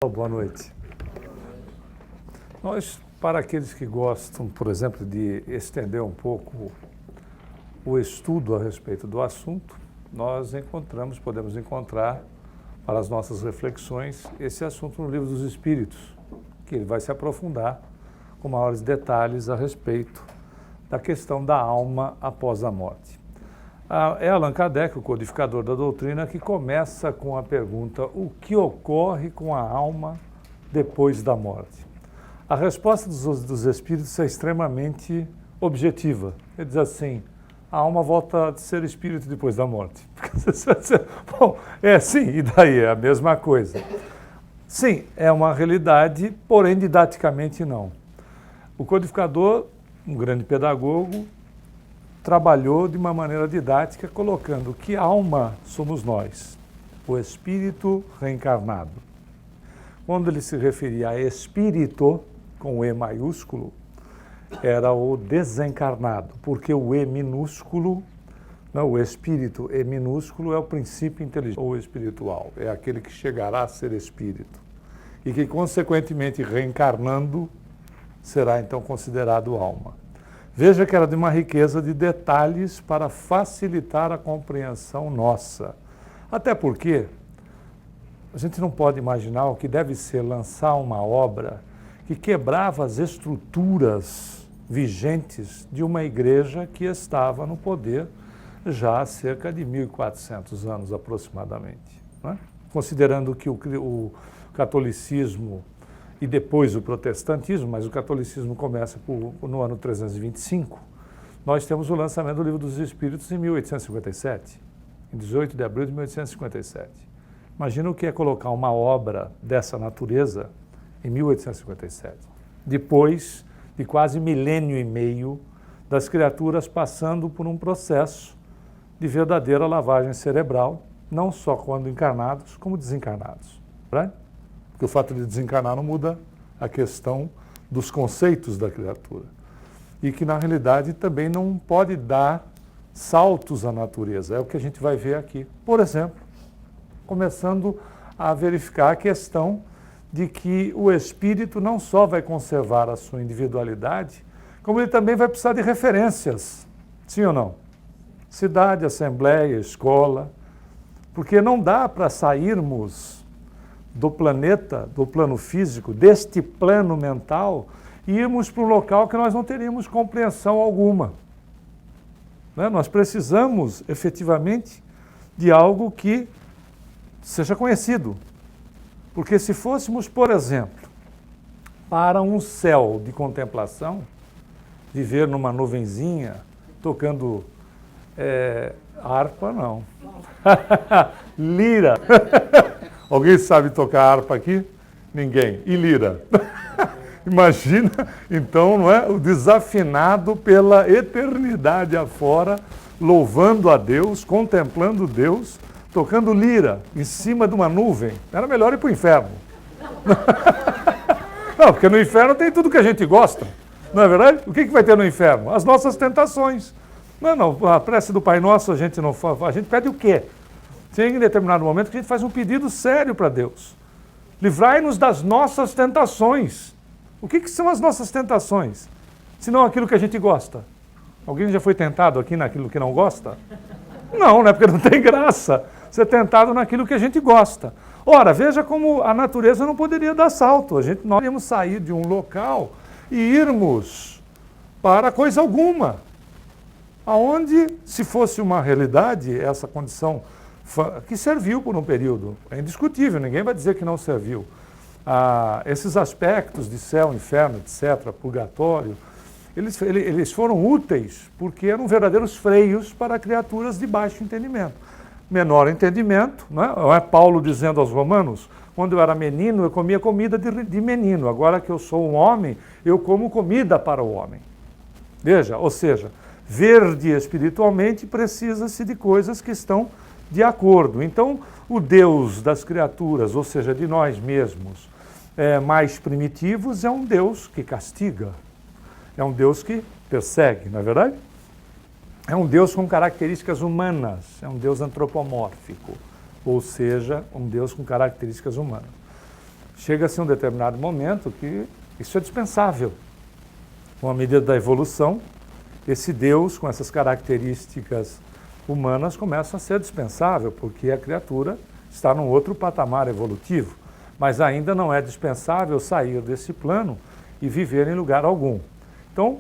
Boa noite. Nós, para aqueles que gostam, por exemplo, de estender um pouco o estudo a respeito do assunto, nós podemos encontrar para as nossas reflexões esse assunto no Livro dos Espíritos, que ele vai se aprofundar com maiores detalhes a respeito da questão da alma após a morte. É Allan Kardec, o codificador da doutrina, que começa com a pergunta: o que ocorre com a alma depois da morte? A resposta dos espíritos é extremamente objetiva. Ele diz assim: a alma volta a ser espírito depois da morte. Bom, sim, e daí é a mesma coisa. Sim, é uma realidade, porém didaticamente não. O codificador, um grande pedagogo, trabalhou de uma maneira didática, colocando que alma somos nós, o espírito reencarnado. Quando ele se referia a espírito, com o E maiúsculo, era o desencarnado, porque o E minúsculo, não, o espírito E minúsculo é o princípio inteligente ou espiritual, é aquele que chegará a ser espírito e que, consequentemente, reencarnando, será então considerado alma. Veja que era de uma riqueza de detalhes para facilitar a compreensão nossa. Até porque a gente não pode imaginar o que deve ser lançar uma obra que quebrava as estruturas vigentes de uma igreja que estava no poder já há cerca de 1.400 anos aproximadamente, né? Considerando que o catolicismo e depois o protestantismo, mas o catolicismo começa no ano 325, nós temos o lançamento do Livro dos Espíritos em 1857, em 18 de abril de 1857. Imagina o que é colocar uma obra dessa natureza em 1857, depois de quase milênio e meio das criaturas passando por um processo de verdadeira lavagem cerebral, não só quando encarnados, como desencarnados, né? Porque o fato de desencarnar não muda a questão dos conceitos da criatura. E que, na realidade, também não pode dar saltos à natureza. É o que a gente vai ver aqui. Por exemplo, começando a verificar a questão de que o espírito não só vai conservar a sua individualidade, como ele também vai precisar de referências. Sim ou não? Cidade, assembleia, escola. Porque não dá para sairmos do planeta, do plano físico, deste plano mental, e irmos para um local que nós não teríamos compreensão alguma. Né? Nós precisamos, efetivamente, de algo que seja conhecido. Porque se fôssemos, por exemplo, para um céu de contemplação, viver numa nuvenzinha, tocando harpa, não. Lira. Alguém sabe tocar harpa aqui? Ninguém. E lira? Imagina, então, não é? O desafinado pela eternidade afora, louvando a Deus, contemplando Deus, tocando lira em cima de uma nuvem. Era melhor ir para o inferno. Não, porque no inferno tem tudo que a gente gosta. Não é verdade? O que vai ter no inferno? As nossas tentações. Não, a prece do Pai Nosso a gente não faz. A gente pede o quê? Tem em determinado momento que a gente faz um pedido sério para Deus. Livrai-nos das nossas tentações. O que são as nossas tentações? Se não aquilo que a gente gosta. Alguém já foi tentado aqui naquilo que não gosta? Não, né? Porque não tem graça ser tentado naquilo que a gente gosta. Ora, veja como a natureza não poderia dar salto. Nós íamos sair de um local e irmos para coisa alguma. Aonde, se fosse uma realidade, essa condição que serviu por um período, é indiscutível, ninguém vai dizer que não serviu. Esses aspectos de céu, inferno, etc., purgatório, eles foram úteis porque eram verdadeiros freios para criaturas de baixo entendimento. Menor entendimento, não é Paulo dizendo aos romanos: quando eu era menino, eu comia comida de menino, agora que eu sou um homem, eu como comida para o homem. Veja, ou seja, verde espiritualmente precisa-se de coisas que estão de acordo. Então, o Deus das criaturas, ou seja, de nós mesmos, mais primitivos, é um Deus que castiga, é um Deus que persegue, não é verdade? É um Deus com características humanas, é um Deus antropomórfico, ou seja, um Deus com características humanas. chega-se a um determinado momento que isso é dispensável. Com a medida da evolução, esse Deus, com essas características humanas, começa a ser dispensável, porque a criatura está num outro patamar evolutivo. Mas ainda não é dispensável sair desse plano e viver em lugar algum. Então,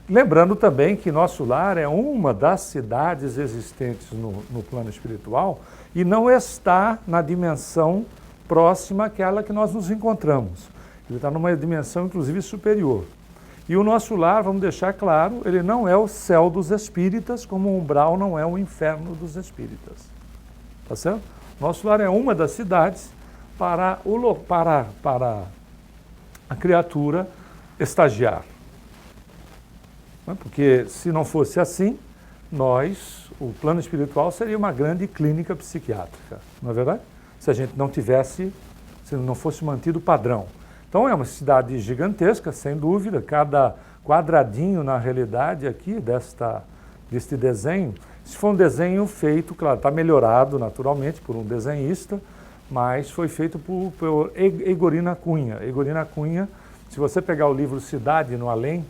lembrando também que nosso lar é uma das cidades existentes no plano espiritual e não está na dimensão próxima àquela que nós nos encontramos. Ele está numa dimensão, inclusive, superior. E o nosso lar, vamos deixar claro, ele não é o céu dos espíritas, como o umbral não é o inferno dos espíritas. Tá certo? Nosso lar é uma das cidades para a criatura estagiar. Porque se não fosse assim, o plano espiritual seria uma grande clínica psiquiátrica, não é verdade? Se a gente não tivesse, se não fosse mantido o padrão. Então é uma cidade gigantesca, sem dúvida, cada quadradinho na realidade aqui deste desenho, se for um desenho feito, claro, está melhorado naturalmente por um desenhista, mas foi feito por Egorina Cunha. Egorina Cunha, se você pegar o livro Cidade no Além,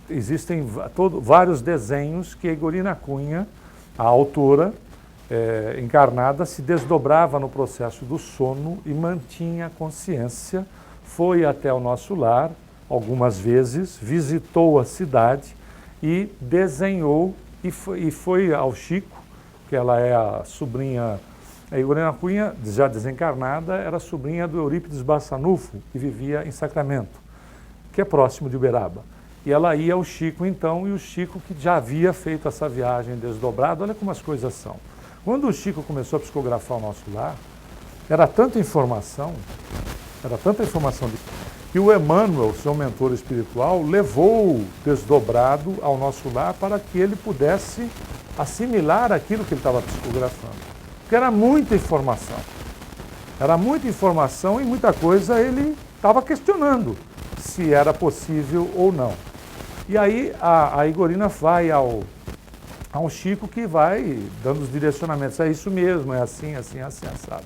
existem vários desenhos que Egorina Cunha, a autora encarnada, se desdobrava no processo do sono e mantinha a consciência, foi até o nosso lar algumas vezes, visitou a cidade e desenhou, e foi ao Chico, que ela é a sobrinha, a Egorina Cunha, já desencarnada, era sobrinha do Eurípides Bassanufo, que vivia em Sacramento, que é próximo de Uberaba. E ela ia ao Chico então, e o Chico que já havia feito essa viagem desdobrada, olha como as coisas são. Quando o Chico começou a psicografar o nosso lar, era tanta informação que o Emmanuel, seu mentor espiritual, levou desdobrado ao nosso lar para que ele pudesse assimilar aquilo que ele estava psicografando. Porque era muita informação. Era muita informação e muita coisa ele estava questionando se era possível ou não. E aí a Egorina vai ao Chico, que vai dando os direcionamentos. É isso mesmo, é assim, assim, assim, assado.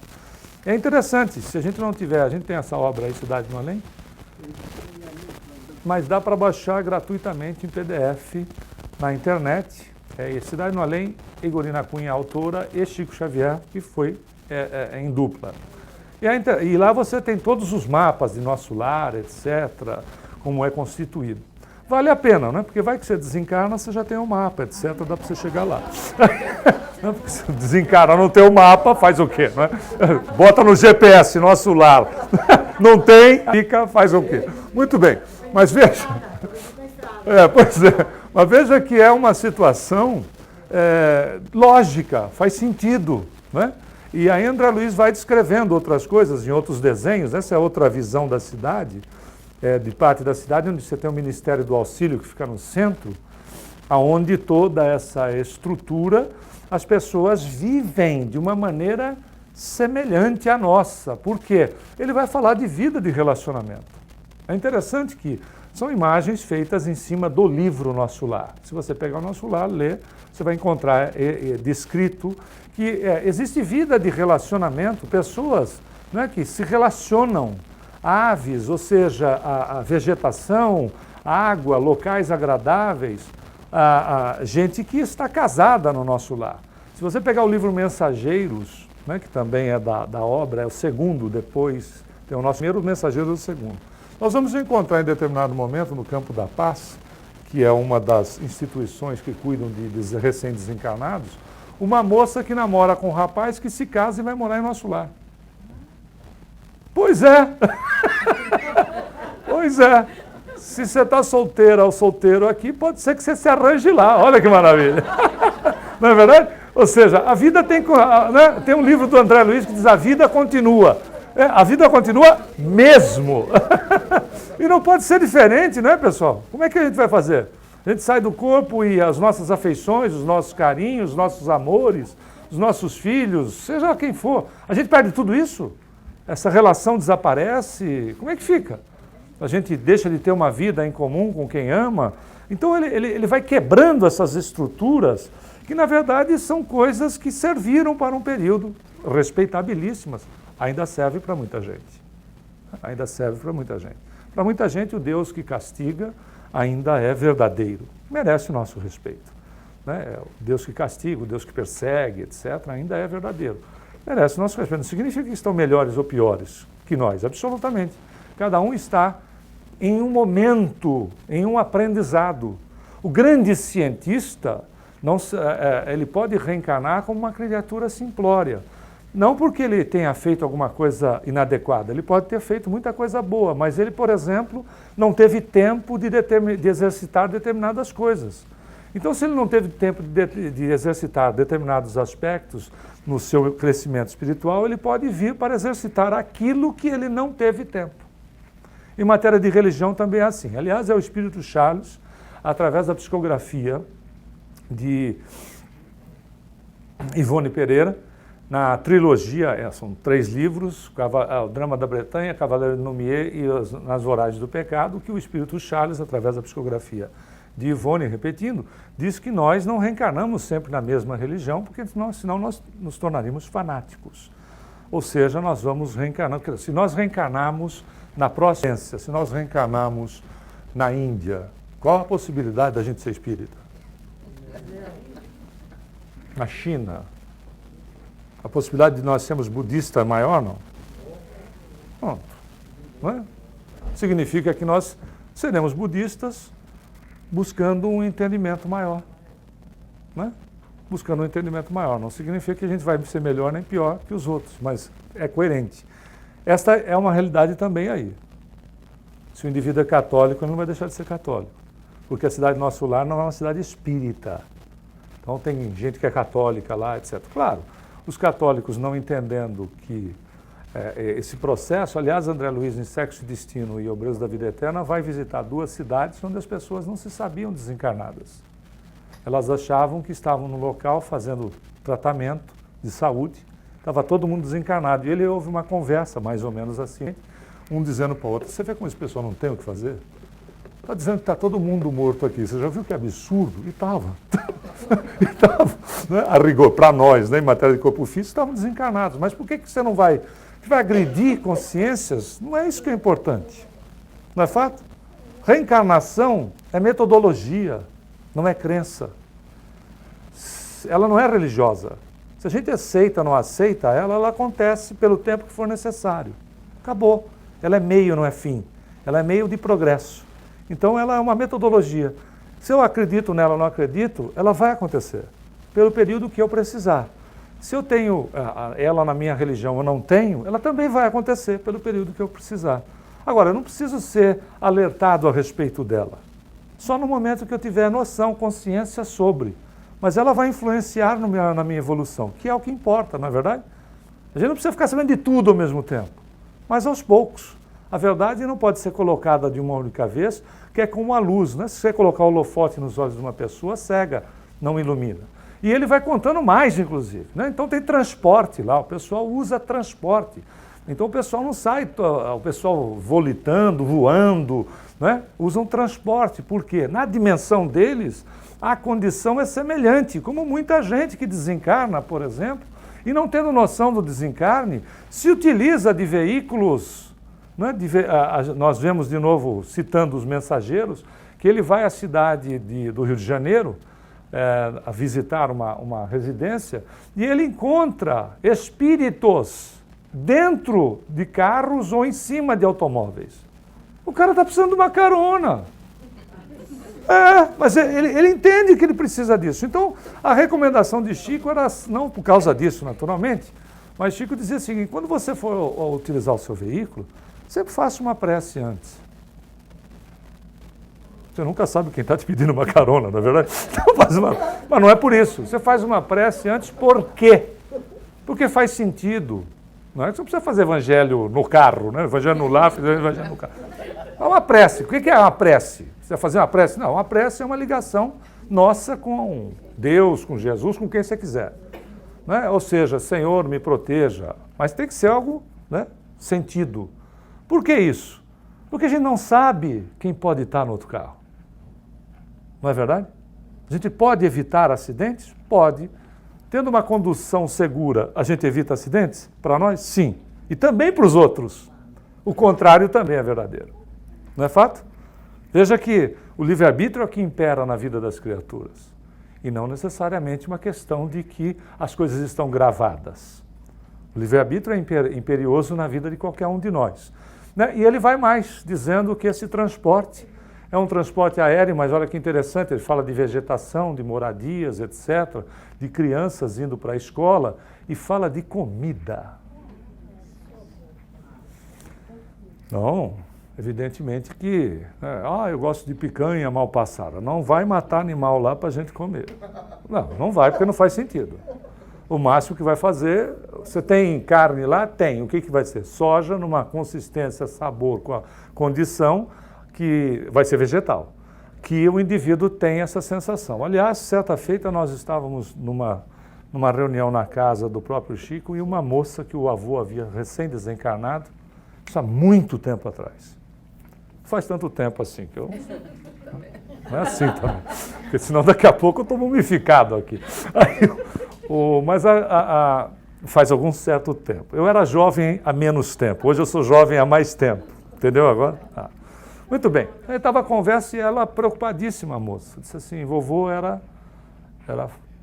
É interessante, se a gente não tiver, a gente tem essa obra aí, Cidade no Além, mas dá para baixar gratuitamente em PDF na internet. Cidade no Além, Egorina Cunha, autora, e Chico Xavier, que foi em dupla. E lá você tem todos os mapas de nosso lar, etc., como é constituído. Vale a pena, né? Porque vai que você desencarna, você já tem um mapa, etc., dá para você chegar lá. Não, porque você desencarna, não tem o mapa, faz o quê? Né? Bota no GPS, nosso lar. Não tem, fica, faz o quê? Muito bem, mas veja... mas veja que é uma situação lógica, faz sentido, né? E aí André Luiz vai descrevendo outras coisas em outros desenhos, essa é outra visão da cidade, de parte da cidade, onde você tem o Ministério do Auxílio, que fica no centro, onde toda essa estrutura, as pessoas vivem de uma maneira semelhante à nossa. Por quê? Ele vai falar de vida de relacionamento. É interessante que são imagens feitas em cima do livro Nosso Lar. Se você pegar o Nosso Lar, ler, você vai encontrar descrito que existe vida de relacionamento, pessoas, né, que se relacionam, aves, ou seja, a vegetação, água, locais agradáveis, gente que está casada no nosso lar. Se você pegar o livro Mensageiros, né, que também é da obra, é o segundo, depois tem o nosso primeiro Mensageiro do segundo. Nós vamos encontrar em determinado momento no Campo da Paz, que é uma das instituições que cuidam de recém-desencarnados, uma moça que namora com um rapaz que se casa e vai morar em nosso lar. Pois é! Pois é! Se você está solteira ou solteiro aqui, pode ser que você se arranje lá. Olha que maravilha! Não é verdade? Ou seja, a vida tem... Né? Tem um livro do André Luiz que diz a vida continua. A vida continua mesmo. E não pode ser diferente, né, pessoal? Como é que a gente vai fazer? A gente sai do corpo e as nossas afeições, os nossos carinhos, os nossos amores, os nossos filhos, seja quem for, a gente perde tudo isso? Essa relação desaparece? Como é que fica? A gente deixa de ter uma vida em comum com quem ama? Então ele vai quebrando essas estruturas que, na verdade, são coisas que serviram para um período respeitabilíssimas. Ainda serve para muita gente. Ainda serve para muita gente. Para muita gente, o Deus que castiga ainda é verdadeiro. Merece o nosso respeito. Né? O Deus que castiga, o Deus que persegue, etc., ainda é verdadeiro. Merece o nosso respeito. Não significa que estão melhores ou piores que nós, absolutamente. Cada um está em um momento, em um aprendizado. O grande cientista, ele pode reencarnar como uma criatura simplória. Não porque ele tenha feito alguma coisa inadequada, ele pode ter feito muita coisa boa, mas ele, por exemplo, não teve tempo de exercitar determinadas coisas. Então, se ele não teve tempo de exercitar determinados aspectos no seu crescimento espiritual, ele pode vir para exercitar aquilo que ele não teve tempo. Em matéria de religião também é assim. Aliás, é o Espírito Charles, através da psicografia de Ivone Pereira, na trilogia, são 3 livros, o Drama da Bretanha, Cavaleiro de Noumier e Nas Voragens do Pecado, que o Espírito Charles, através da psicografia de Ivone, repetindo, diz que nós não reencarnamos sempre na mesma religião, porque senão nós nos tornaríamos fanáticos. Ou seja, nós vamos reencarnar. Se nós reencarnarmos na próxima, se nós reencarnarmos na Índia, qual a possibilidade da gente ser espírita? Na China, a possibilidade de nós sermos budistas é maior, não? Pronto. Não é? Significa que nós seremos budistas buscando um entendimento maior. Não é? Buscando um entendimento maior. Não significa que a gente vai ser melhor nem pior que os outros, mas é coerente. Esta é uma realidade também aí. Se o indivíduo é católico, ele não vai deixar de ser católico. Porque a cidade do Nosso Lar não é uma cidade espírita. Então tem gente que é católica lá, etc. Claro, os católicos não entendendo que esse processo, aliás, André Luiz, em Sexo e Destino e Obreiros da Vida Eterna, vai visitar 2 cidades onde as pessoas não se sabiam desencarnadas. Elas achavam que estavam no local fazendo tratamento de saúde, estava todo mundo desencarnado. E ele houve uma conversa, mais ou menos assim, um dizendo para o outro: você vê como esse pessoal não tem o que fazer? Está dizendo que está todo mundo morto aqui. Você já viu que absurdo? E estava. Né? A rigor, para nós, né, em matéria de corpo físico, estavam desencarnados. Mas por que você não vai agredir consciências? Não é isso que é importante. Não é fato? Reencarnação é metodologia, não é crença. Ela não é religiosa. Se a gente aceita ou não aceita ela acontece pelo tempo que for necessário. Acabou. Ela é meio, não é fim. Ela é meio de progresso. Então ela é uma metodologia. Se eu acredito nela ou não acredito, ela vai acontecer, pelo período que eu precisar. Se eu tenho ela na minha religião ou não tenho, ela também vai acontecer pelo período que eu precisar. Agora, eu não preciso ser alertado a respeito dela. Só no momento que eu tiver noção, consciência sobre. Mas ela vai influenciar na minha evolução, que é o que importa, não é verdade? A gente não precisa ficar sabendo de tudo ao mesmo tempo, mas aos poucos. A verdade não pode ser colocada de uma única vez, que é como a luz, né? Se você colocar o holofote nos olhos de uma pessoa, cega, não ilumina. E ele vai contando mais, inclusive. Né? Então tem transporte lá, o pessoal usa transporte. Então o pessoal não sai, o pessoal volitando, voando, né? Usam transporte. Por quê? Na dimensão deles, a condição é semelhante, como muita gente que desencarna, por exemplo, e não tendo noção do desencarne, se utiliza de veículos. Nós vemos de novo, citando os mensageiros, que ele vai à cidade do Rio de Janeiro a visitar uma residência e ele encontra espíritos dentro de carros ou em cima de automóveis. O cara está precisando de uma carona. Mas ele entende que ele precisa disso. Então, a recomendação de Chico era, não por causa disso, naturalmente, mas Chico dizia o seguinte: quando você for utilizar o seu veículo, sempre faça uma prece antes. Você nunca sabe quem está te pedindo uma carona, não é verdade? Então mas não é por isso. Você faz uma prece antes, por quê? Porque faz sentido. Não é que você precisa fazer evangelho no carro, né? Evangelho no lar, fazer evangelho no carro. É uma prece. O que é uma prece? Você vai fazer uma prece? Não, uma prece é uma ligação nossa com Deus, com Jesus, com quem você quiser. Né? Ou seja, Senhor, me proteja. Mas tem que ser algo, né, sentido. Por que isso? Porque a gente não sabe quem pode estar no outro carro. Não é verdade? A gente pode evitar acidentes? Pode. Tendo uma condução segura, a gente evita acidentes? Para nós, sim. E também para os outros. O contrário também é verdadeiro. Não é fato? Veja que o livre-arbítrio é o que impera na vida das criaturas. E não necessariamente uma questão de que as coisas estão gravadas. O livre-arbítrio é imperioso na vida de qualquer um de nós. Né? E ele vai mais, dizendo que esse transporte é um transporte aéreo, mas olha que interessante, ele fala de vegetação, de moradias, etc., de crianças indo para a escola, e fala de comida. Não, evidentemente que, eu gosto de picanha mal passada. Não vai matar animal lá para a gente comer. Não vai, porque não faz sentido. O máximo que vai fazer, você tem carne lá? Tem. O que vai ser? Soja numa consistência, sabor, com a condição que vai ser vegetal. Que o indivíduo tem essa sensação. Aliás, certa feita nós estávamos numa reunião na casa do próprio Chico e uma moça que o avô havia recém-desencarnado, isso há muito tempo atrás. Faz tanto tempo assim que eu... Não é assim também, porque senão daqui a pouco eu estou mumificado aqui. Mas faz algum certo tempo. Eu era jovem há menos tempo, hoje eu sou jovem há mais tempo. Entendeu agora? Muito bem. Aí estava a conversa e ela, preocupadíssima, a moça, disse assim, vovô era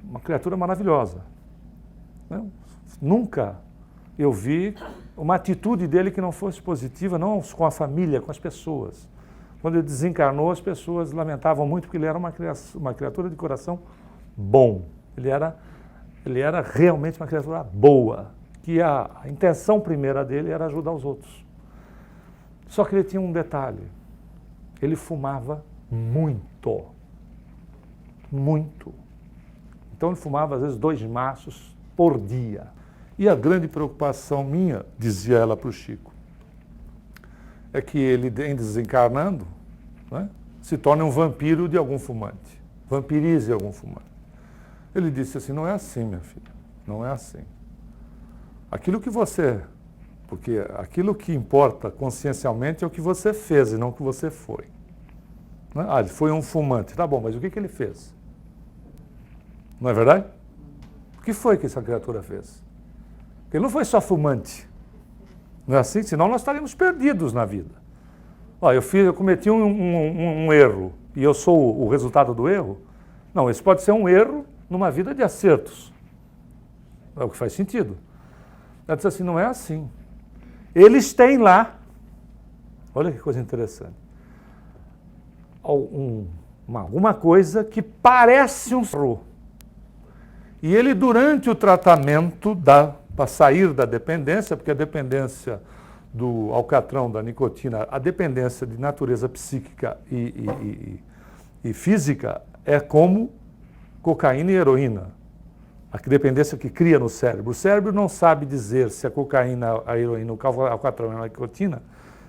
uma criatura maravilhosa. Nunca eu vi uma atitude dele que não fosse positiva, não com a família, com as pessoas. Quando ele desencarnou, as pessoas lamentavam muito porque ele era uma criatura de coração bom. Ele era realmente uma criatura boa, que a intenção primeira dele era ajudar os outros. Só que ele tinha um detalhe, ele fumava muito. Muito. Então ele fumava às vezes 2 maços por dia. E a grande preocupação minha, dizia ela para o Chico, é que ele, em desencarnando, né, se torne um vampiro de algum fumante, vampirize algum fumante. Ele disse assim, não é assim, minha filha, não é assim. Porque aquilo que importa consciencialmente é o que você fez e não o que você foi. Né? Ele foi um fumante, tá bom, mas o que ele fez? Não é verdade? O que foi que essa criatura fez? Porque ele não foi só fumante. Não é assim? Senão nós estaríamos perdidos na vida. Eu cometi um erro e eu sou o resultado do erro? Não, esse pode ser um erro numa vida de acertos. É o que faz sentido. Ela disse assim, não é assim. Eles têm lá, olha que coisa interessante, alguma coisa que parece um erro. E ele, durante o tratamento, para sair da dependência, porque a dependência do alcatrão, da nicotina, a dependência de natureza psíquica e física é como cocaína e heroína. A dependência que cria no cérebro. O cérebro não sabe dizer se a cocaína, a heroína, o alcatrão e a nicotina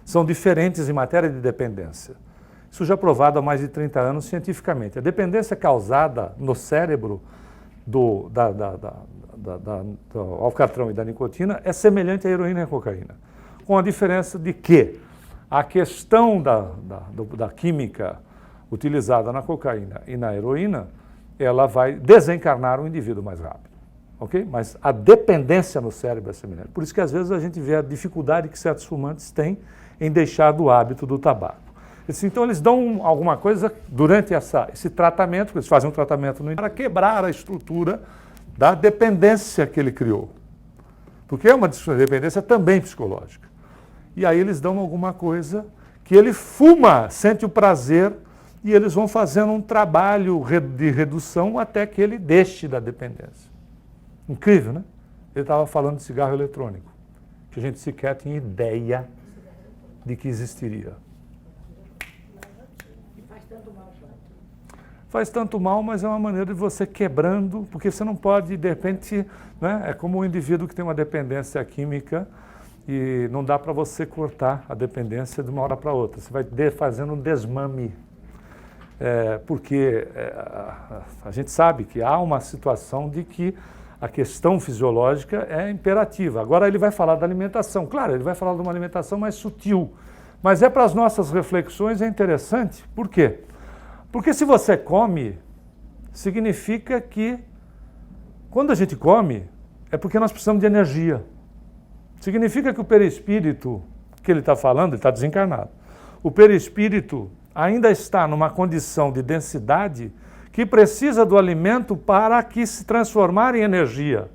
são diferentes em matéria de dependência. Isso já é provado há mais de 30 anos cientificamente. A dependência causada no cérebro do alcatrão e da nicotina é semelhante à heroína e à cocaína. Com a diferença de que a questão da química utilizada na cocaína e na heroína, ela vai desencarnar o indivíduo mais rápido. Ok? Mas a dependência no cérebro é semelhante. Por isso que às vezes a gente vê a dificuldade que certos fumantes têm em deixar do hábito do tabaco. Então eles dão alguma coisa durante esse tratamento, eles fazem um tratamento para quebrar a estrutura da dependência que ele criou. Porque é uma dependência também psicológica. E aí eles dão alguma coisa que ele fuma, sente o prazer, e eles vão fazendo um trabalho de redução até que ele deixe da dependência. Incrível, né? Ele estava falando de cigarro eletrônico, que a gente sequer tinha ideia de que existiria. Faz tanto mal, mas é uma maneira de você quebrando, porque você não pode, de repente, né, é como um indivíduo que tem uma dependência química e não dá para você cortar a dependência de uma hora para outra. Você vai fazendo um desmame. Porque a gente sabe que há uma situação de que a questão fisiológica é imperativa. Agora ele vai falar da alimentação. Claro, ele vai falar de uma alimentação mais sutil, mas para as nossas reflexões é interessante. Por quê? Porque se você come, significa que quando a gente come, é porque nós precisamos de energia. Significa que o perispírito que ele está falando, ele está desencarnado. O perispírito ainda está numa condição de densidade que precisa do alimento para que se transformar em energia.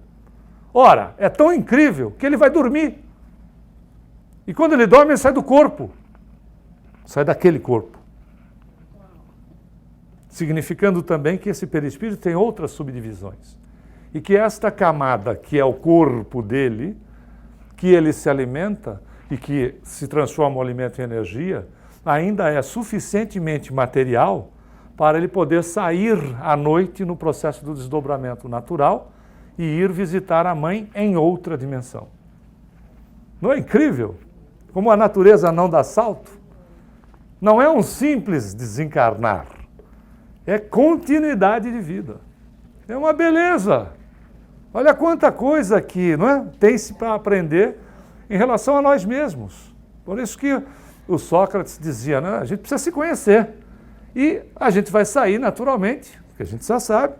Ora, é tão incrível que ele vai dormir. E quando ele dorme, ele sai do corpo. Sai daquele corpo. Significando também que esse perispírito tem outras subdivisões. E que esta camada, que é o corpo dele, que ele se alimenta e que se transforma o alimento em energia, ainda é suficientemente material para ele poder sair à noite no processo do desdobramento natural e ir visitar a mãe em outra dimensão. Não é incrível? Como a natureza não dá salto? Não é um simples desencarnar. É continuidade de vida. É uma beleza. Olha quanta coisa aqui, não é? Tem-se para aprender em relação a nós mesmos. Por isso que o Sócrates dizia, né? A gente precisa se conhecer. E a gente vai sair naturalmente, porque a gente já sabe,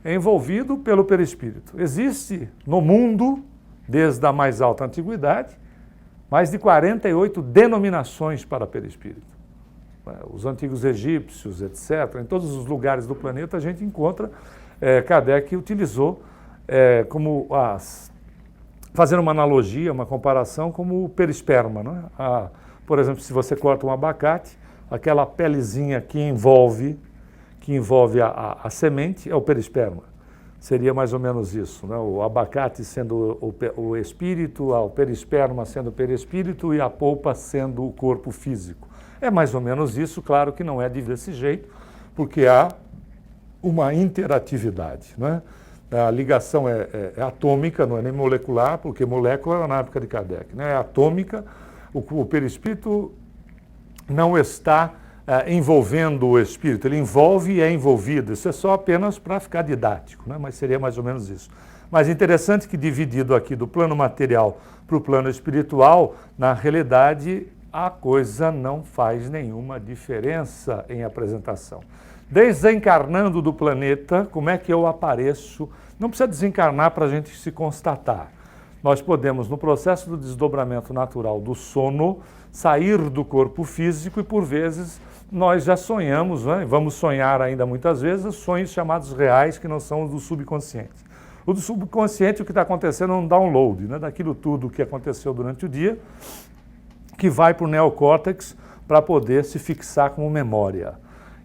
envolvido pelo perispírito. Existe no mundo, desde a mais alta antiguidade, mais de 48 denominações para perispírito. Os antigos egípcios, etc., em todos os lugares do planeta a gente encontra, Kardec utilizou fazendo uma analogia, uma comparação, como o perisperma. Não é? Por exemplo, se você corta um abacate, aquela pelezinha que envolve a semente é o perisperma. Seria mais ou menos isso, né? O abacate sendo o espírito, o perisperma sendo o perispírito e a polpa sendo o corpo físico. É mais ou menos isso, claro que não é desse jeito, porque há uma interatividade, né? A ligação é atômica, não é nem molecular, porque molécula era na época de Kardec, né? É atômica, o perispírito não está envolvendo o espírito, ele envolve e é envolvido. Isso é só apenas para ficar didático, né? Mas seria mais ou menos isso. Mas interessante que dividido aqui do plano material para o plano espiritual, na realidade a coisa não faz nenhuma diferença em apresentação. Desencarnando do planeta, como é que eu apareço? Não precisa desencarnar para a gente se constatar. Nós podemos, no processo do desdobramento natural do sono, sair do corpo físico e, por vezes, nós já sonhamos, né? Vamos sonhar ainda muitas vezes, sonhos chamados reais, que não são os do subconsciente. O do subconsciente, o que está acontecendo é um download, né? Daquilo tudo que aconteceu durante o dia, que vai para o neocórtex para poder se fixar como memória.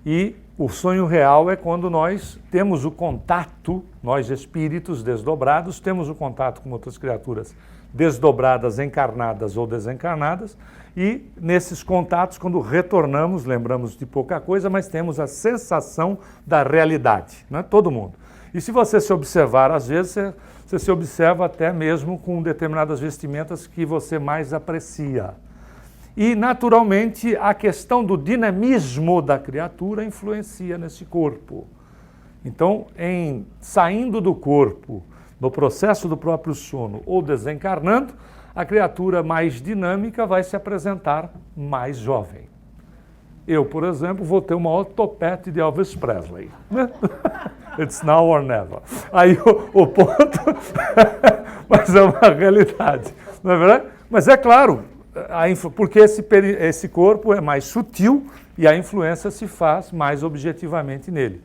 E o sonho real é quando nós temos o contato, nós espíritos desdobrados, temos o contato com outras criaturas desdobradas, encarnadas ou desencarnadas, e nesses contatos, quando retornamos, lembramos de pouca coisa, mas temos a sensação da realidade, né? Todo mundo. E se você se observar, às vezes, você se observa até mesmo com determinadas vestimentas que você mais aprecia. E, naturalmente, a questão do dinamismo da criatura influencia nesse corpo. Então, saindo do corpo, no processo do próprio sono ou desencarnando, a criatura mais dinâmica vai se apresentar mais jovem. Eu, por exemplo, vou ter uma autopete de Elvis Presley. It's now or never. Aí o ponto... Mas é uma realidade, não é verdade? Mas é claro... porque esse corpo é mais sutil e a influência se faz mais objetivamente nele.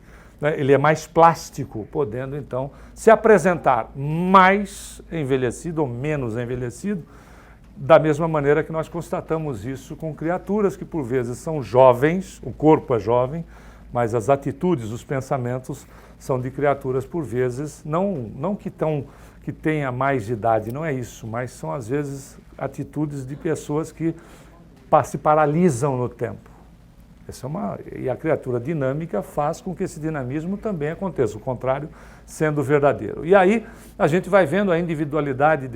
Ele é mais plástico, podendo então se apresentar mais envelhecido ou menos envelhecido, da mesma maneira que nós constatamos isso com criaturas que por vezes são jovens, o corpo é jovem, mas as atitudes, os pensamentos são de criaturas por vezes, não que tenha mais de idade, não é isso, mas são às vezes atitudes de pessoas que se paralisam no tempo. E a criatura dinâmica faz com que esse dinamismo também aconteça, o contrário sendo verdadeiro. E aí a gente vai vendo a individualidade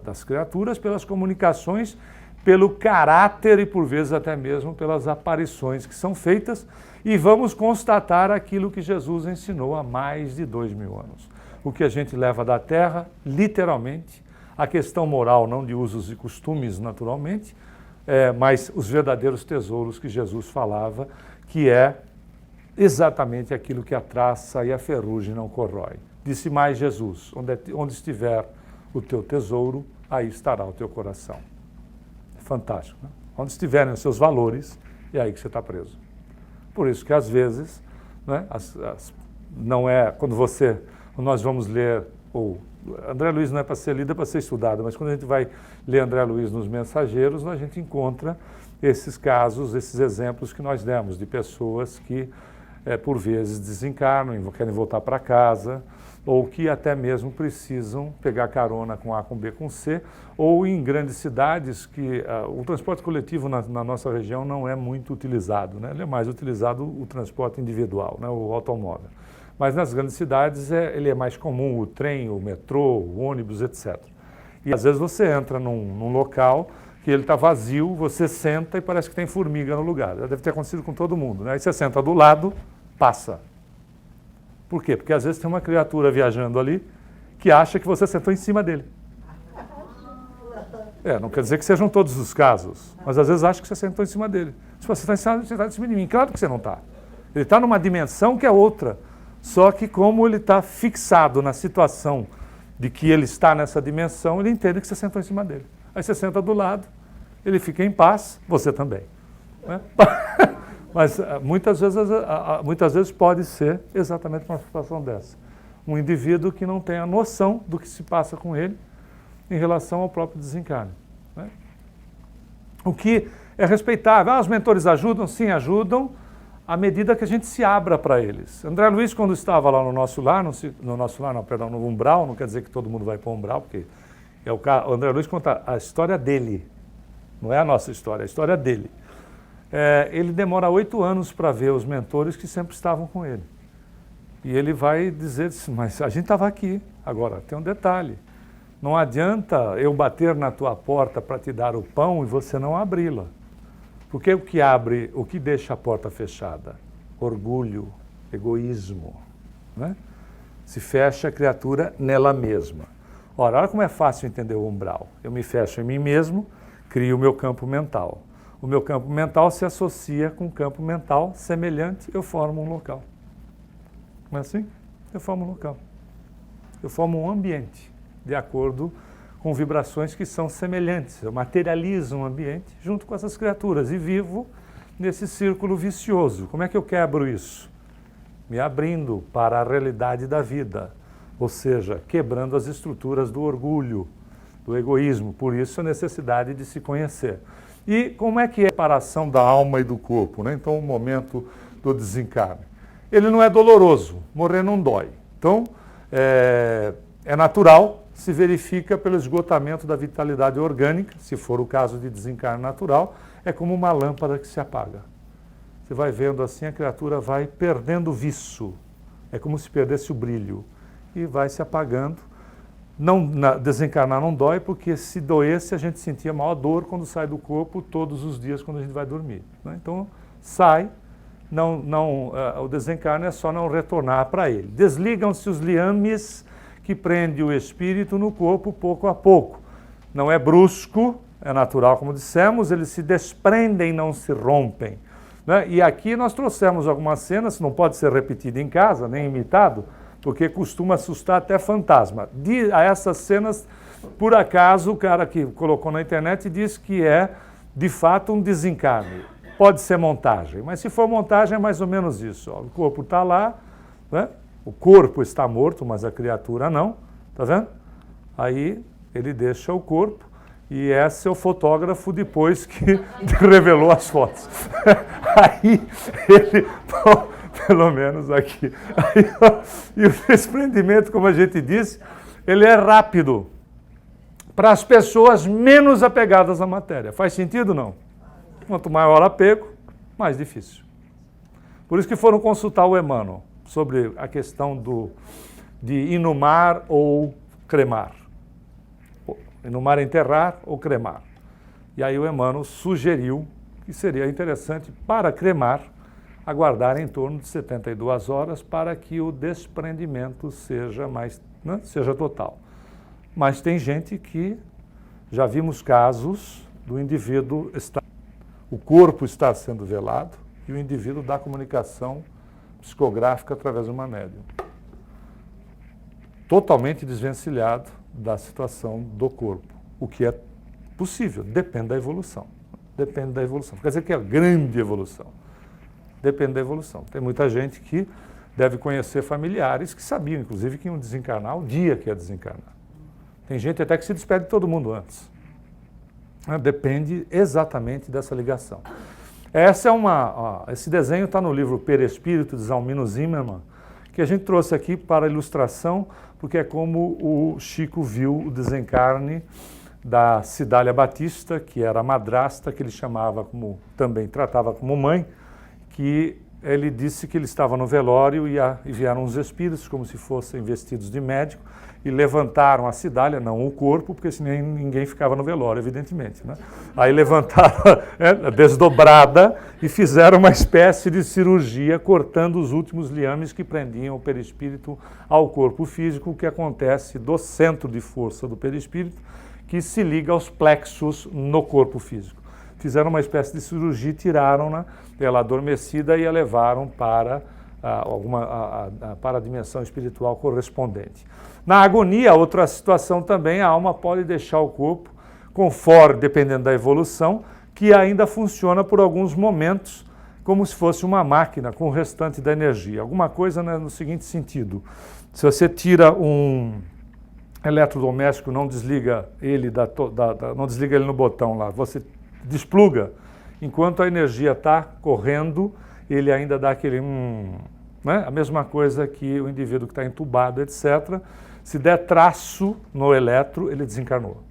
das criaturas pelas comunicações, pelo caráter e por vezes até mesmo pelas aparições que são feitas, e vamos constatar aquilo que Jesus ensinou há mais de 2000 anos. O que a gente leva da terra, literalmente, a questão moral, não de usos e costumes naturalmente, mas os verdadeiros tesouros que Jesus falava, que é exatamente aquilo que a traça e a ferrugem não corrói. Disse mais Jesus, onde estiver o teu tesouro, aí estará o teu coração. fantástico, né? Onde estiverem os seus valores, é aí que você está preso. Por isso que, às vezes, né, não é quando nós vamos ler, ou André Luiz não é para ser lido, é para ser estudado, mas quando a gente vai ler André Luiz nos Mensageiros, a gente encontra esses casos, esses exemplos que nós demos, de pessoas que, por vezes, desencarnam e querem voltar para casa, ou que até mesmo precisam pegar carona com A, com B, com C, ou em grandes cidades que o transporte coletivo na nossa região não é muito utilizado, né? Ele é mais utilizado o transporte individual, né? O automóvel. Mas nas grandes cidades ele é mais comum, o trem, o metrô, o ônibus, etc. E às vezes você entra num local que ele está vazio, você senta e parece que tem formiga no lugar. Já deve ter acontecido com todo mundo, né? Aí você senta do lado, passa. Por quê? Porque às vezes tem uma criatura viajando ali que acha que você sentou em cima dele. Não quer dizer que sejam todos os casos, mas às vezes acha que você sentou em cima dele. Se você está em cima de mim, claro que você não está. Ele está numa dimensão que é outra. Só que como ele está fixado na situação de que ele está nessa dimensão, ele entende que você sentou em cima dele. Aí você senta do lado, ele fica em paz, você também. Né? Mas muitas vezes pode ser exatamente uma situação dessa. Um indivíduo que não tem a noção do que se passa com ele em relação ao próprio desencarne. Né? O que é respeitável. Os mentores ajudam? Sim, ajudam, à medida que a gente se abra para eles. André Luiz, quando estava lá no nosso lar, no umbral, não quer dizer que todo mundo vai para o umbral, porque o André Luiz conta a história dele, não é a nossa história, é a história dele. Ele demora 8 anos para ver os mentores que sempre estavam com ele. E ele vai dizer, mas a gente estava aqui. Agora, tem um detalhe, não adianta eu bater na tua porta para te dar o pão e você não abri-la. Porque o que deixa a porta fechada? Orgulho, egoísmo. Né? Se fecha a criatura nela mesma. Ora, olha como é fácil entender o umbral. Eu me fecho em mim mesmo, crio o meu campo mental. O meu campo mental se associa com um campo mental semelhante, eu formo um local. Não é assim? Eu formo um local. Eu formo um ambiente, de acordo com vibrações que são semelhantes. Eu materializo um ambiente junto com essas criaturas e vivo nesse círculo vicioso. Como é que eu quebro isso? Me abrindo para a realidade da vida, ou seja, quebrando as estruturas do orgulho, do egoísmo. Por isso a necessidade de se conhecer. E como é que é a separação da alma e do corpo, né? Então, o momento do desencarne. Ele não é doloroso, morrer não dói. Então, é natural, se verifica pelo esgotamento da vitalidade orgânica, se for o caso de desencarne natural, é como uma lâmpada que se apaga. Você vai vendo assim, a criatura vai perdendo o viço, é como se perdesse o brilho, e vai se apagando. Desencarnar não dói, porque se doesse a gente sentia maior dor quando sai do corpo todos os dias quando a gente vai dormir. Né? Então sai, o desencarne é só não retornar para ele. Desligam-se os liames que prendem o espírito no corpo pouco a pouco. Não é brusco, é natural, como dissemos, eles se desprendem, não se rompem. Né? E aqui nós trouxemos algumas cenas, não pode ser repetido em casa, nem imitado, porque costuma assustar até fantasma. A essas cenas, por acaso, o cara que colocou na internet diz que é, de fato, um desencarne. Pode ser montagem, mas se for montagem é mais ou menos isso. Ó. O corpo está lá, né? O corpo está morto, mas a criatura não, tá vendo? Aí ele deixa o corpo e esse é o fotógrafo depois que revelou as fotos. Aí ele... Pelo menos aqui. E o desprendimento, como a gente disse, ele é rápido para as pessoas menos apegadas à matéria. Faz sentido, não? Quanto maior apego, mais difícil. Por isso que foram consultar o Emmanuel sobre a questão de inumar ou cremar. Inumar é enterrar ou cremar. E aí o Emmanuel sugeriu que seria interessante, para cremar, aguardar em torno de 72 horas para que o desprendimento seja seja total. Mas tem gente que já vimos casos do indivíduo o corpo está sendo velado e o indivíduo dá comunicação psicográfica através de uma médium. Totalmente desvencilhado da situação do corpo, o que é Possível, depende da evolução. Depende da evolução. Quer dizer que é grande evolução. Depende da evolução. Tem muita gente que deve conhecer familiares que sabiam, inclusive, que iam desencarnar o dia que ia desencarnar. Tem gente até que se despede de todo mundo antes. Depende exatamente dessa ligação. Esse desenho está no livro Perispírito, de Zalmino Zimmermann, que a gente trouxe aqui para ilustração, porque é como o Chico viu o desencarne da Cidália Batista, que era a madrasta, que ele chamava como, também tratava como mãe, que ele disse que ele estava no velório e vieram os espíritos, como se fossem vestidos de médico, e levantaram a Cidália, não o corpo, porque senão ninguém ficava no velório, evidentemente, né? Aí levantaram desdobrada e fizeram uma espécie de cirurgia, cortando os últimos liames que prendiam o perispírito ao corpo físico, o que acontece do centro de força do perispírito, que se liga aos plexos no corpo físico. Fizeram uma espécie de cirurgia, tiraram-na, ela adormecida, e a levaram para para a dimensão espiritual correspondente. Na agonia, outra situação também, a alma pode deixar o corpo, conforme, dependendo da evolução, que ainda funciona por alguns momentos, como se fosse uma máquina com o restante da energia. Alguma coisa, né, no seguinte sentido: se você tira um eletrodoméstico, não desliga ele não desliga ele no botão lá, você despluga, enquanto a energia está correndo, ele ainda dá aquele né? A mesma coisa que o indivíduo que está entubado, etc. Se der traço no eletro, ele desencarnou.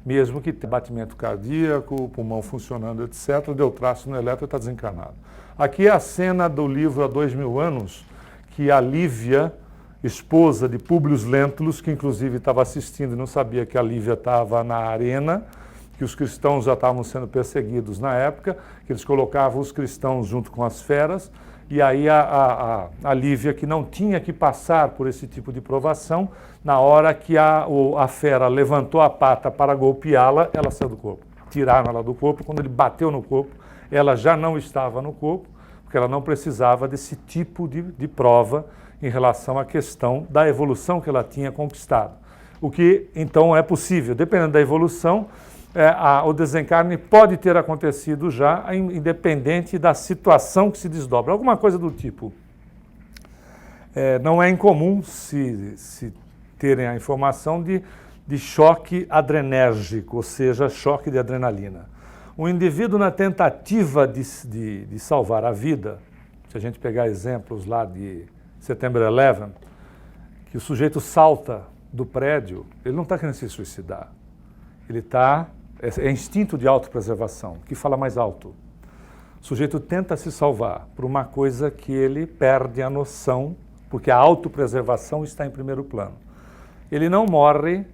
Mesmo que tenha batimento cardíaco, o pulmão funcionando, etc., deu traço no eletro e está desencarnado. Aqui é a cena do livro Há 2000 Anos, que a Lívia, esposa de Públio Lentulus, que inclusive estava assistindo e não sabia que a Lívia estava na arena, que os cristãos já estavam sendo perseguidos na época, que eles colocavam os cristãos junto com as feras, e aí a Lívia, que não tinha que passar por esse tipo de provação, na hora que a fera levantou a pata para golpeá-la, ela saiu do corpo. Tiraram ela do corpo. Quando ele bateu no corpo, ela já não estava no corpo, porque ela não precisava desse tipo de prova em relação à questão da evolução que ela tinha conquistado. O que, então, é possível, dependendo da evolução, o desencarne pode ter acontecido já, independente da situação que se desdobra. Alguma coisa do tipo. Não é incomum se terem a informação de choque adrenérgico, ou seja, choque de adrenalina. O indivíduo, na tentativa de salvar a vida, se a gente pegar exemplos lá de September 11, que o sujeito salta do prédio, ele não está querendo se suicidar. Ele está... É instinto de autopreservação, que fala mais alto. O sujeito tenta se salvar por uma coisa que ele perde a noção, porque a autopreservação está em primeiro plano. Ele não morre,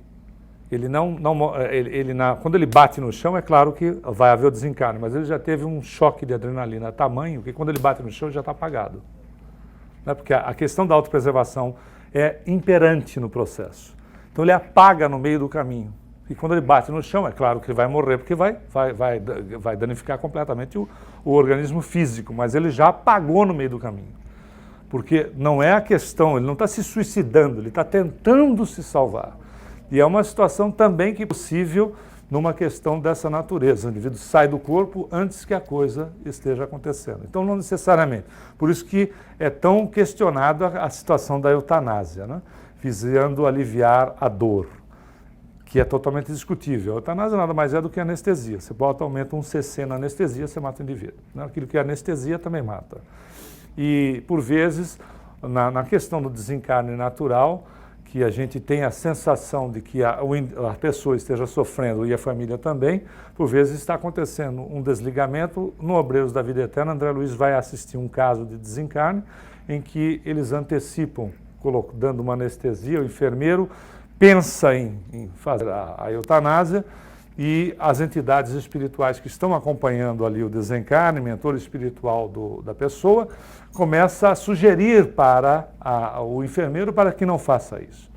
quando ele bate no chão, é claro que vai haver o desencarne, mas ele já teve um choque de adrenalina tamanho que quando ele bate no chão já está apagado. Porque a questão da autopreservação é imperante no processo. Então ele apaga no meio do caminho. E quando ele bate no chão, é claro que ele vai morrer, porque vai danificar completamente o organismo físico, mas ele já apagou no meio do caminho. Porque não é a questão, ele não está se suicidando, ele está tentando se salvar. E é uma situação também que é possível numa questão dessa natureza. O indivíduo sai do corpo antes que a coisa esteja acontecendo. Então, não necessariamente. Por isso que é tão questionada a situação da eutanásia, né? Visando aliviar a dor, que é totalmente discutível. A eutanásia nada mais é do que anestesia. Você bota, aumenta um cc na anestesia, você mata o indivíduo. Aquilo que é anestesia também mata. E, por vezes, na questão do desencarne natural, que a gente tem a sensação de que a pessoa esteja sofrendo e a família também, por vezes está acontecendo um desligamento. No Obreiros da Vida Eterna, André Luiz vai assistir um caso de desencarne em que eles antecipam, dando uma anestesia, o enfermeiro pensa em fazer a eutanásia e as entidades espirituais que estão acompanhando ali o desencarne, mentor espiritual da pessoa, começa a sugerir para o enfermeiro para que não faça isso.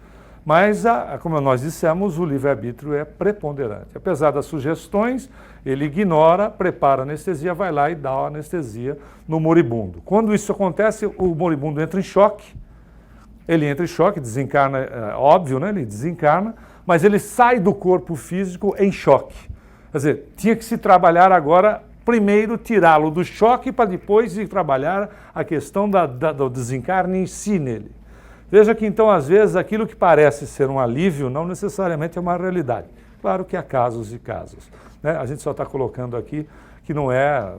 Mas, como nós dissemos, o livre-arbítrio é preponderante. Apesar das sugestões, ele ignora, prepara a anestesia, vai lá e dá a anestesia no moribundo. Quando isso acontece, o moribundo entra em choque. Ele entra em choque, desencarna, óbvio, né? Ele desencarna, mas ele sai do corpo físico em choque. Quer dizer, tinha que se trabalhar agora, primeiro tirá-lo do choque para depois ir trabalhar a questão do desencarne em si nele. Veja que então, às vezes, aquilo que parece ser um alívio não necessariamente é uma realidade. Claro que há casos e casos, né? A gente só está colocando aqui que não é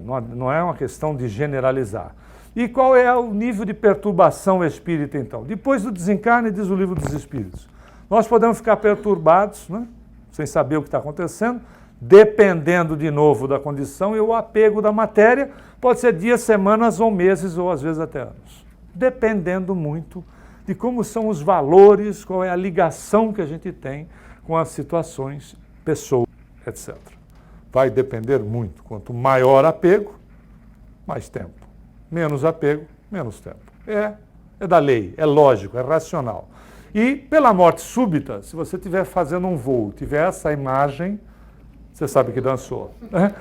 uma questão de generalizar. E qual é o nível de perturbação espírita, então? Depois do desencarne, diz o Livro dos Espíritos, nós podemos ficar perturbados, né? Sem saber o que está acontecendo, dependendo de novo da condição, e o apego da matéria pode ser dias, semanas ou meses, ou às vezes até anos. Dependendo muito de como são os valores, qual é a ligação que a gente tem com as situações, pessoas, etc. Vai depender muito. Quanto maior apego, mais tempo. Menos apego, menos tempo. É da lei, é lógico, é racional. E pela morte súbita, se você estiver fazendo um voo, tiver essa imagem, você sabe que dançou, né?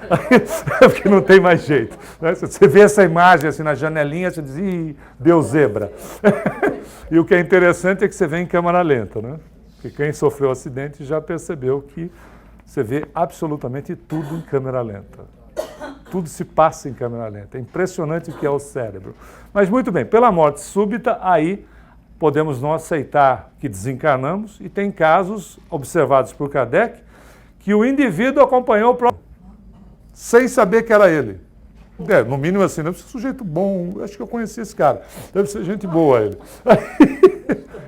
Porque não tem mais jeito, né? Você vê essa imagem assim na janelinha, você diz, ih, deu zebra. E o que é interessante é que você vê em câmera lenta, né? Porque quem sofreu o acidente já percebeu que você vê absolutamente tudo em câmera lenta. Tudo se passa em câmera lenta. É impressionante o que é o cérebro. Mas muito bem, pela morte súbita, aí podemos não aceitar que desencarnamos, e tem casos observados por Kardec que o indivíduo acompanhou o próprio sem saber que era ele. No mínimo assim, deve ser um sujeito bom, acho que eu conheci esse cara, deve ser gente boa ele.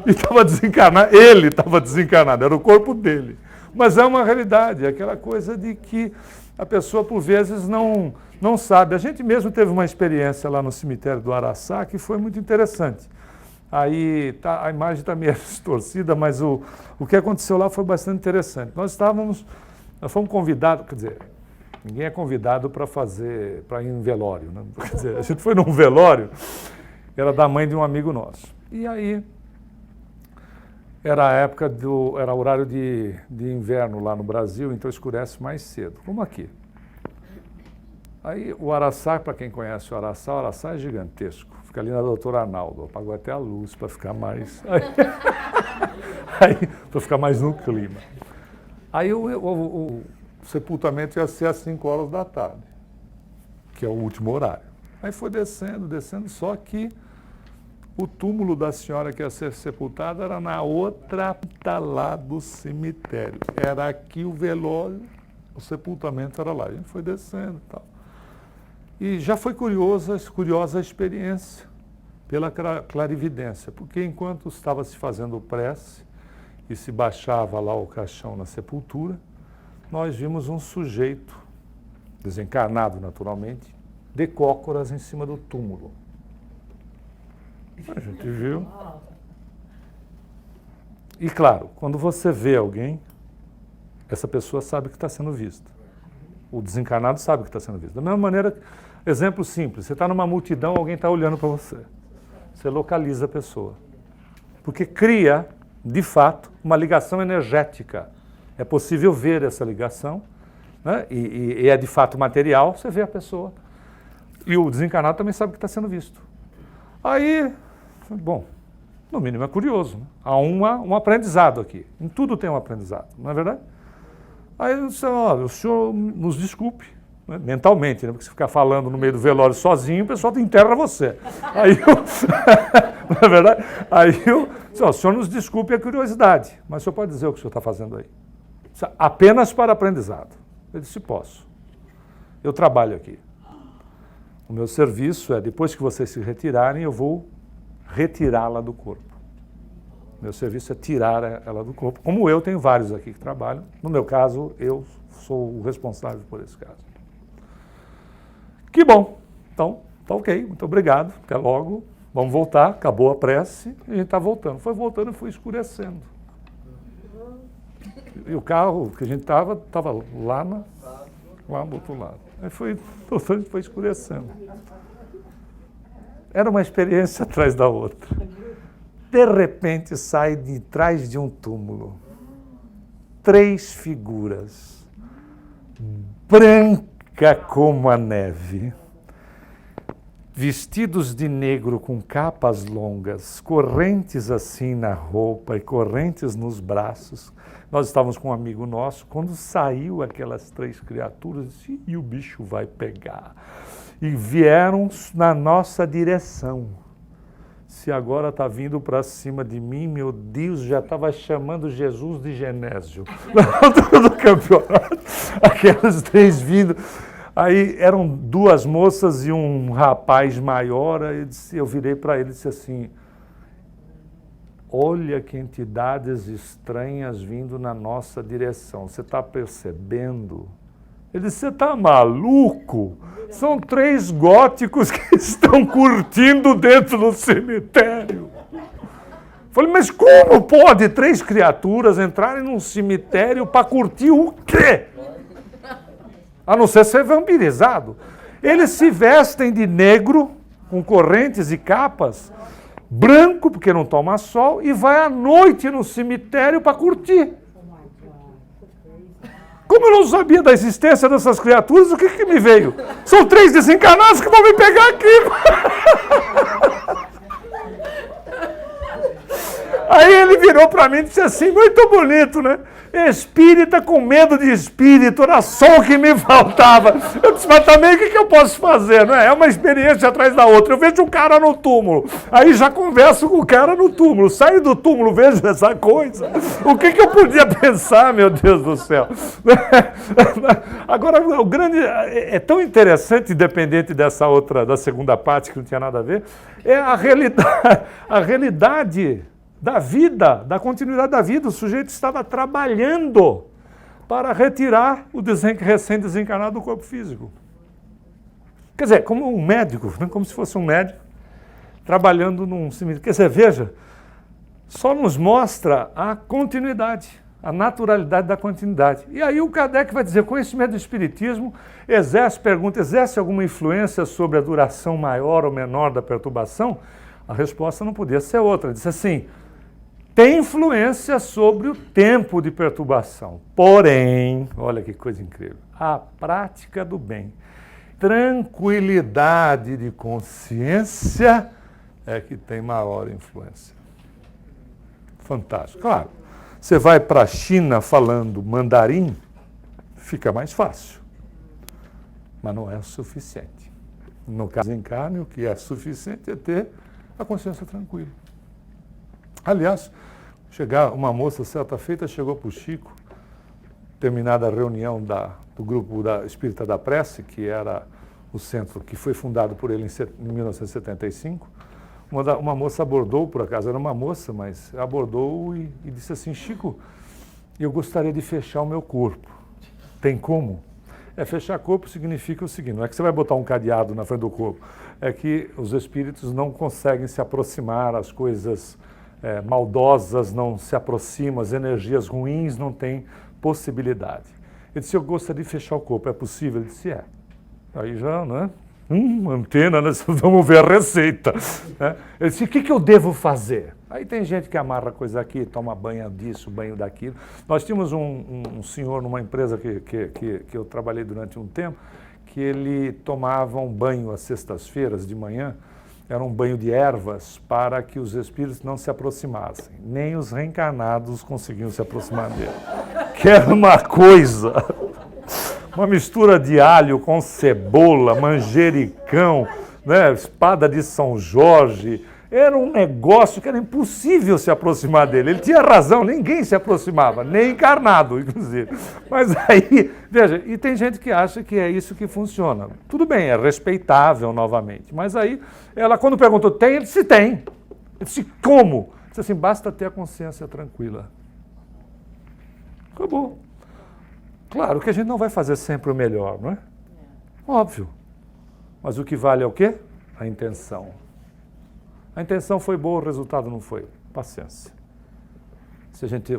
E estava desencarnado, ele estava desencarnado, era o corpo dele. Mas é uma realidade, é aquela coisa de que a pessoa, por vezes, não sabe. A gente mesmo teve uma experiência lá no cemitério do Araçá que foi muito interessante. Aí a imagem está meio distorcida, mas o que aconteceu lá foi bastante interessante. Nós fomos convidados, quer dizer, ninguém é convidado para ir em velório, né? Quer dizer, a gente foi num velório, era da mãe de um amigo nosso. E aí, era a época era horário de inverno lá no Brasil, então escurece mais cedo, como aqui. Aí o Araçá, para quem conhece o Araçá é gigantesco. Fica ali na Doutora Arnaldo, apagou até a luz para ficar mais... para ficar mais no clima. Aí o sepultamento ia ser às 5 horas da tarde, que é o último horário. Aí foi descendo, só que o túmulo da senhora que ia ser sepultada era na outra ponta lá do cemitério. Era aqui o velório, o sepultamento era lá. A gente foi descendo e tal. E já foi curiosa a experiência pela clarividência, porque enquanto estava se fazendo prece e se baixava lá o caixão na sepultura, nós vimos um sujeito, desencarnado naturalmente, de cócoras em cima do túmulo. A gente viu. E claro, quando você vê alguém, essa pessoa sabe que está sendo vista. O desencarnado sabe que está sendo visto. Da mesma maneira, exemplo simples, você está numa multidão, alguém está olhando para você. Você localiza a pessoa. Porque cria, de fato, uma ligação energética. É possível ver essa ligação, né? E é de fato material, você vê a pessoa. E o desencarnado também sabe que está sendo visto. Aí, bom, no mínimo é curioso, né? Há um aprendizado aqui. Em tudo tem um aprendizado, não é verdade? Aí eu disse, olha, o senhor nos desculpe, né? Mentalmente, né? Porque se ficar falando no meio do velório sozinho, o pessoal enterra você. Aí eu, não é verdade? Aí eu disse, o senhor nos desculpe a curiosidade, mas o senhor pode dizer o que o senhor está fazendo aí? Apenas para aprendizado. Eu disse, posso. Eu trabalho aqui. O meu serviço é, depois que vocês se retirarem, eu vou retirá-la do corpo. Meu serviço é tirar ela do corpo. Como eu, tenho vários aqui que trabalham. No meu caso, eu sou o responsável por esse caso. Que bom. Então, tá ok. Muito obrigado. Até logo. Vamos voltar. Acabou a prece e a gente está voltando. Foi voltando e foi escurecendo. E o carro que a gente estava lá do outro lado. Aí foi voltando e foi escurecendo. Era uma experiência atrás da outra. De repente sai de trás de um túmulo 3 figuras, branca como a neve, vestidos de negro com capas longas, correntes assim na roupa e correntes nos braços. Nós estávamos com um amigo nosso, quando saiu aquelas 3 criaturas, disse, e o bicho vai pegar. E vieram na nossa direção. Se agora está vindo para cima de mim, meu Deus, já estava chamando Jesus de Genésio. No campeonato, aquelas 3 vindo. Aí eram 2 moças e um rapaz maior. Eu virei para ele e disse assim, olha que entidades estranhas vindo na nossa direção. Você está percebendo? Ele disse, você está maluco? São 3 góticos que estão curtindo dentro do cemitério. Falei, mas como pode 3 criaturas entrarem num cemitério para curtir o quê? A não ser ser vampirizado. Eles se vestem de negro, com correntes e capas, branco, porque não toma sol, e vai à noite no cemitério para curtir. Como eu não sabia da existência dessas criaturas, o que me veio? São 3 desencarnados que vão me pegar aqui. Aí ele virou para mim e disse assim, muito bonito, né? Espírita com medo de espírito, era só o que me faltava. Eu disse, mas também o que eu posso fazer? Não é? É uma experiência atrás da outra. Eu vejo um cara no túmulo, aí já converso com o cara no túmulo. Saio do túmulo, vejo essa coisa. O que eu podia pensar, meu Deus do céu? Agora, o grande... É tão interessante, independente dessa outra, da segunda parte, que não tinha nada a ver, é a realidade da vida, da continuidade da vida. O sujeito estava trabalhando para retirar o recém-desencarnado do corpo físico. Quer dizer, como um médico, né? Como se fosse um médico trabalhando num cemitério. Quer dizer, veja, só nos mostra a continuidade, a naturalidade da continuidade. E aí o Kardec vai dizer, conhecimento do Espiritismo exerce alguma influência sobre a duração maior ou menor da perturbação? A resposta não podia ser outra. Ele disse assim, tem influência sobre o tempo de perturbação. Porém, olha que coisa incrível, a prática do bem, tranquilidade de consciência é que tem maior influência. Fantástico. Claro, você vai para a China falando mandarim, fica mais fácil, mas não é o suficiente. No caso do desencarne, o que é suficiente é ter a consciência tranquila. Aliás, uma moça certa feita chegou para o Chico, terminada a reunião do grupo da Espírita da Prece, que era o centro que foi fundado por ele em 1975, uma moça abordou, por acaso era uma moça, mas abordou e disse assim, Chico, eu gostaria de fechar o meu corpo. Tem como? Fechar corpo significa o seguinte, não é que você vai botar um cadeado na frente do corpo, é que os espíritos não conseguem se aproximar, as coisas maldosas não se aproximam, as energias ruins não têm possibilidade. Ele disse, eu gostaria de fechar o corpo, é possível? Ele disse, é. Aí já, né? Antena, né? Vamos ver a receita. Né? Ele disse, o que eu devo fazer? Aí tem gente que amarra coisa aqui, toma banho disso, banho daquilo. Nós tínhamos um senhor numa empresa que eu trabalhei durante um tempo, que ele tomava um banho às sextas-feiras de manhã, era um banho de ervas para que os espíritos não se aproximassem. Nem os reencarnados conseguiam se aproximar dele. Que era uma coisa, uma mistura de alho com cebola, manjericão, né, espada de São Jorge. Era um negócio que era impossível se aproximar dele. Ele tinha razão, ninguém se aproximava, nem encarnado, inclusive. Mas aí, veja, e tem gente que acha que é isso que funciona. Tudo bem, é respeitável novamente. Mas aí, ela quando perguntou, tem? Ele disse, tem. Ele disse, como? Ele disse assim, basta ter a consciência tranquila. Acabou. Claro que a gente não vai fazer sempre o melhor, não é? Óbvio. Mas o que vale é o quê? A intenção. A intenção foi boa, o resultado não foi. Paciência.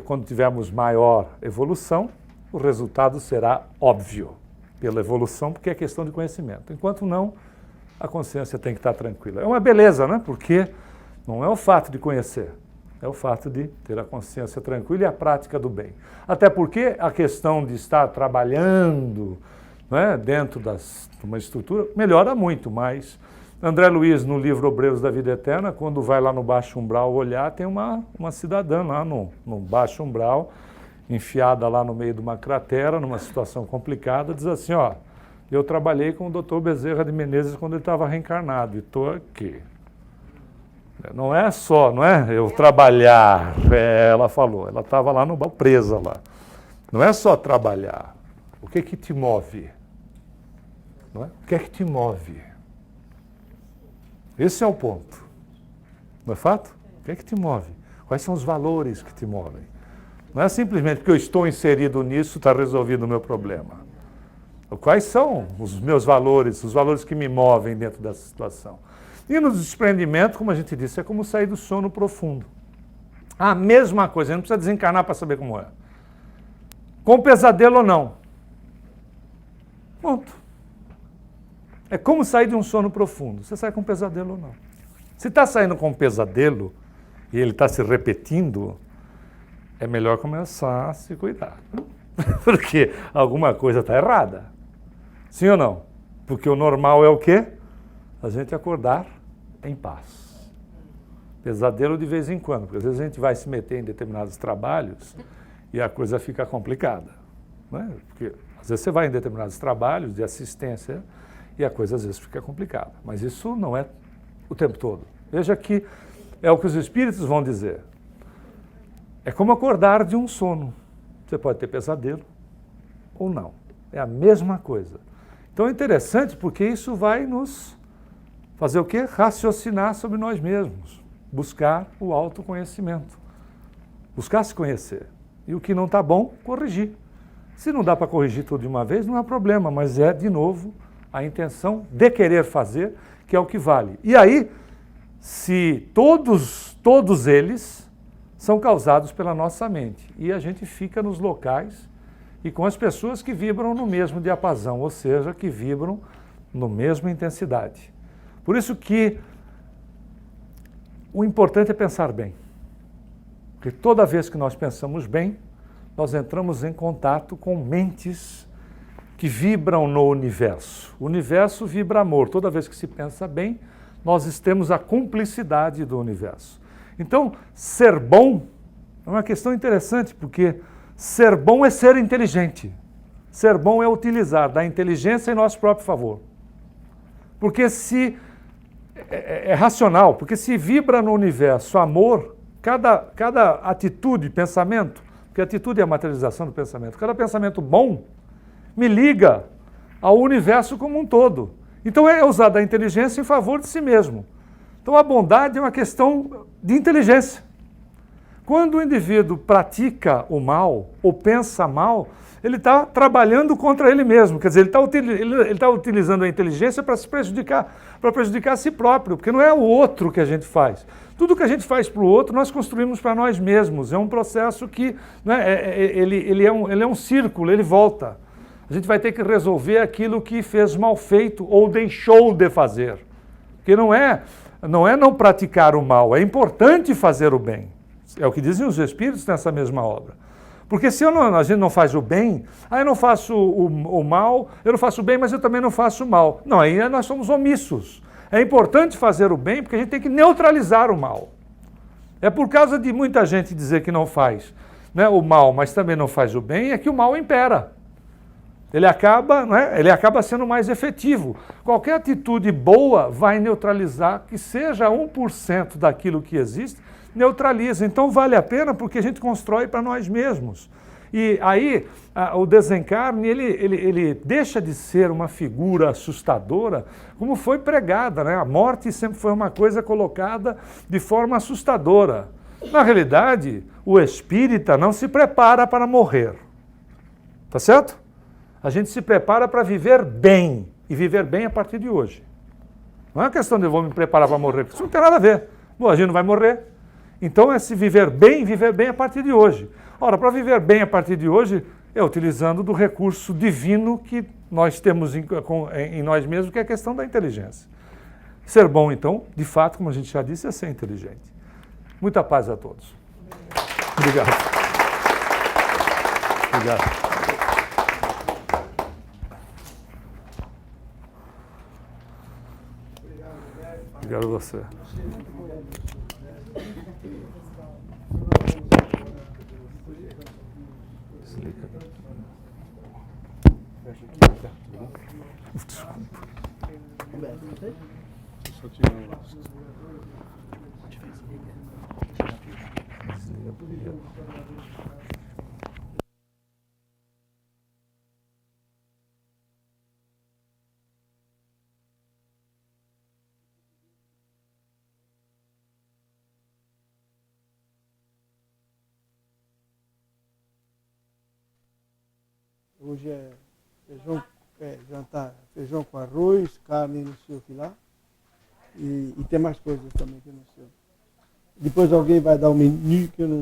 Quando tivermos maior evolução, o resultado será óbvio pela evolução, porque é questão de conhecimento. Enquanto não, a consciência tem que estar tranquila. É uma beleza, né? Porque não é o fato de conhecer, é o fato de ter a consciência tranquila e a prática do bem. Até porque a questão de estar trabalhando, né, dentro de uma estrutura melhora muito, mas André Luiz, no livro Obreiros da Vida Eterna, quando vai lá no baixo umbral olhar, tem uma cidadã lá no baixo umbral, enfiada lá no meio de uma cratera, numa situação complicada, diz assim, ó, eu trabalhei com o Dr. Bezerra de Menezes quando ele estava reencarnado e estou aqui. Não é só, não é eu trabalhar, ela falou, ela estava lá no baixo, presa lá. Não é só trabalhar. O que te move? Não é? O que é que te move? Esse é o ponto. Não é fato? O que é que te move? Quais são os valores que te movem? Não é simplesmente porque eu estou inserido nisso, está resolvido o meu problema. Quais são os meus valores, os valores que me movem dentro dessa situação? E no desprendimento, como a gente disse, é como sair do sono profundo. A mesma coisa, a gente não precisa desencarnar para saber como é. Com pesadelo ou não. Ponto. É como sair de um sono profundo. Você sai com pesadelo ou não. Se está saindo com pesadelo e ele está se repetindo, é melhor começar a se cuidar. Porque alguma coisa está errada. Sim ou não? Porque o normal é o quê? A gente acordar em paz. Pesadelo de vez em quando, porque às vezes a gente vai se meter em determinados trabalhos e a coisa fica complicada. Não é? Porque às vezes você vai em determinados trabalhos de assistência e a coisa às vezes fica complicada. Mas isso não é o tempo todo. Veja que é o que os espíritos vão dizer. É como acordar de um sono. Você pode ter pesadelo ou não. É a mesma coisa. Então é interessante porque isso vai nos fazer o quê? Raciocinar sobre nós mesmos. Buscar o autoconhecimento. Buscar se conhecer. E o que não está bom, corrigir. Se não dá para corrigir tudo de uma vez, não há problema, mas é, de novo, a intenção de querer fazer, que é o que vale. E aí, se todos eles são causados pela nossa mente, e a gente fica nos locais e com as pessoas que vibram no mesmo diapasão, ou seja, que vibram na mesma intensidade. Por isso que o importante é pensar bem. Porque toda vez que nós pensamos bem, nós entramos em contato com mentes que vibram no universo. O universo vibra amor. Toda vez que se pensa bem, nós temos a cumplicidade do universo. Então, ser bom é uma questão interessante, porque ser bom é ser inteligente. Ser bom é utilizar da inteligência em nosso próprio favor. Porque se é racional, porque se vibra no universo amor, cada atitude, pensamento, porque atitude é a materialização do pensamento, cada pensamento bom me liga ao universo como um todo. Então é usar da inteligência em favor de si mesmo. Então a bondade é uma questão de inteligência. Quando o indivíduo pratica o mal ou pensa mal, ele está trabalhando contra ele mesmo. Quer dizer, ele está utilizando a inteligência para se prejudicar, para prejudicar a si próprio, porque não é o outro que a gente faz. Tudo que a gente faz para o outro, nós construímos para nós mesmos. É um processo que, né, ele é um círculo, ele volta. A gente vai ter que resolver aquilo que fez mal feito ou deixou de fazer. Porque não é não praticar o mal, é importante fazer o bem. É o que dizem os espíritos nessa mesma obra. Porque se a gente não faz o bem, aí eu não faço o mal, eu não faço o bem, mas eu também não faço o mal. Não, aí nós somos omissos. É importante fazer o bem porque a gente tem que neutralizar o mal. É por causa de muita gente dizer que não faz, né, o mal, mas também não faz o bem, é que o mal impera. Ele acaba sendo mais efetivo. Qualquer atitude boa vai neutralizar, que seja 1% daquilo que existe, neutraliza. Então vale a pena porque a gente constrói para nós mesmos. E aí o desencarne, ele deixa de ser uma figura assustadora, como foi pregada, né? A morte sempre foi uma coisa colocada de forma assustadora. Na realidade, o espírita não se prepara para morrer. Tá certo? A gente se prepara para viver bem, e viver bem a partir de hoje. Não é uma questão de eu vou me preparar para morrer, porque isso não tem nada a ver. Bom, a gente não vai morrer. Então é se viver bem a partir de hoje. Ora, para viver bem a partir de hoje, é utilizando do recurso divino que nós temos em nós mesmos, que é a questão da inteligência. Ser bom, então, de fato, como a gente já disse, é ser inteligente. Muita paz a todos. Obrigado. Obrigado. Obrigado. Obrigado a você. Desliga. Desculpa. Só tirar o lasco. Desliga primeiro. Hoje é feijão, jantar, feijão com arroz, carne, não sei o que lá. E tem mais coisas também que eu não sei. Depois alguém vai dar um menu que eu não